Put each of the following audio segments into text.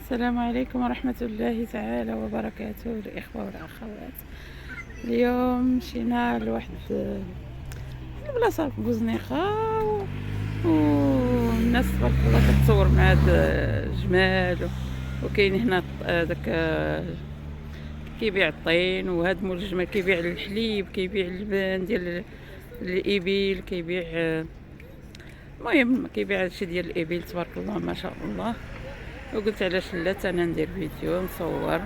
السلام عليكم ورحمة الله تعالى وبركاته الإخوة والأخوات. اليوم مشينا لواحد البلاصة بوزنيخة والناس تبارك الله كتصور مع هاد الجمال، وكاين هنا داك كيبيع الطين، وهاد مول الجمال كيبيع الحليب، كيبيع اللبن ديال الإبل، كيبيع المهم كيبيع هادشي ديال الإبل تبارك الله ما شاء الله. وقلت علاش لا انا ندير فيديو نصور.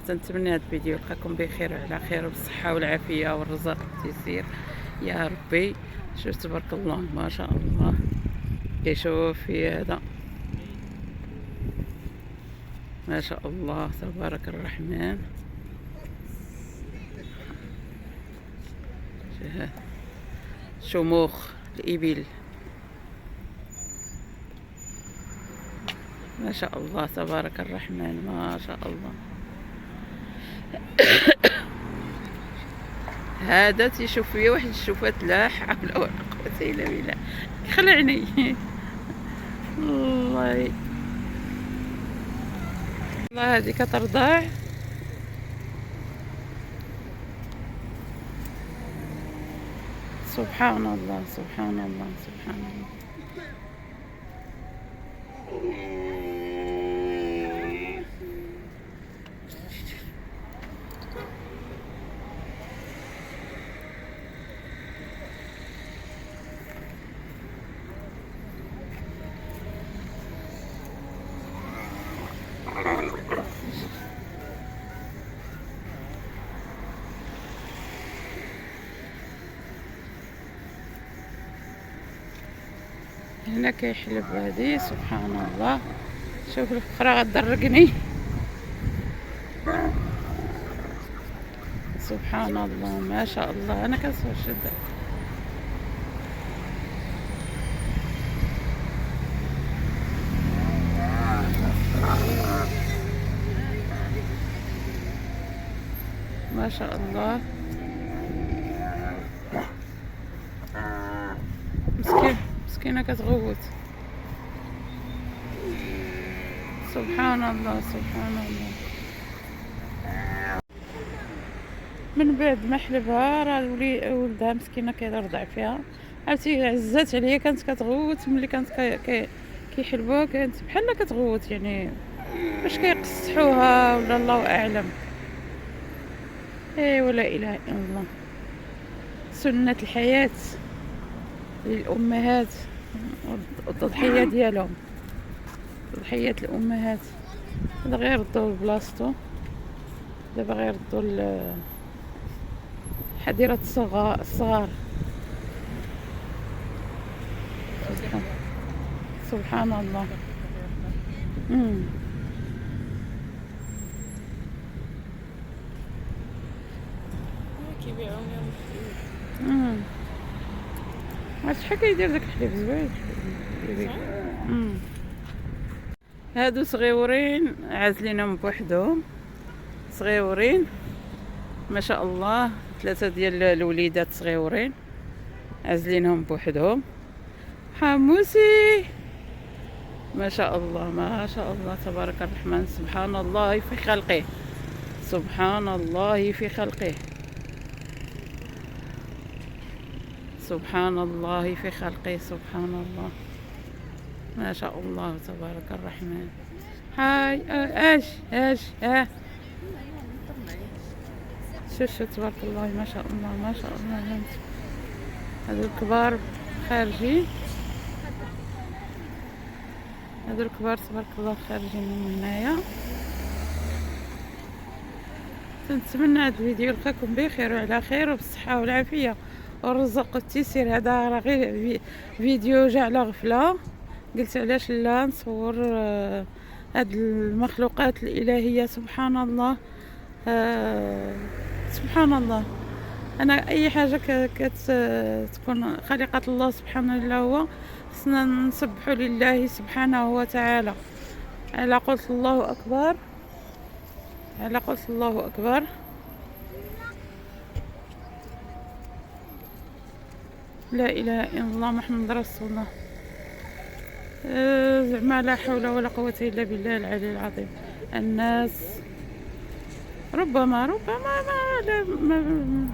تنتمنى هذا الفيديو يلقاكم بخير وعلى خير وبالصحه والعافيه والرزق والتيسير يا ربي. شوف تبارك الله ما شاء الله، كيشوف في هذا ما شاء الله تبارك الرحمن. شموخ الإبل ما شاء الله تبارك الرحمن ما شاء الله. هذا تيشوف فيا واحد الشوفات لا حول ولا قوة الا بالله، خلعني والله. والله هذه كترضع سبحان الله سبحان الله سبحان الله. هنا كيحلب هادي سبحان الله. شوف الاخرى غتدرقني سبحان الله ما شاء الله. انا كنصور شده ما شاء الله. مسكينه كتغوت سبحان الله سبحان الله. من بعد ما حلبها راه ولدها مسكينه كيرضع فيها، عرفتي عزات عليا كانت كتغوت. ملي كانت كيحلبوها كانت بحال كتغوت، يعني باش كيقصحوها ولا الله اعلم. ولا اله الا الله. سنة الحياة للامهات والتضحية ديالهم، تضحية الامهات. هذا غير ردوا لبلاصتو، دابا غير ردوا حديرة الصغار. سبحان الله. شحال كيدير داك الحليب زوين. هادو صغيورين عازلينهم بوحدهم، صغيورين ما شاء الله. 3 ديال الوليدات صغيورين عازلينهم بوحدهم. حموسي ما شاء الله ما شاء الله تبارك الرحمن. سبحان الله في خلقه سبحان الله في خلقه سبحان الله في خلقه سبحان الله ما شاء الله تبارك الرحمن. هاي اش شوف تبارك الله ما شاء الله ما شاء الله. هذو الكبار خارجين، هذو الكبار تبارك الله خارجين من هنايا. نتمنى هذا الفيديو يلقاكم بخير وعلى خير وبالصحه والعافيه والرزق والتيسير. هذا راه غير فيديو جا على غفله، قلت علاش لا نصور هاد المخلوقات الالهيه سبحان الله. سبحان الله. انا اي حاجه كتكون خليقه الله سبحانه الا هو، خصنا نسبحوا لله سبحانه وتعالى. على قلت الله اكبر، على قلت الله اكبر. لا اله الا الله محمد رسول الله. زعما لا حول ولا قوة إلا بالله العلي العظيم. الناس ربما ما لا ما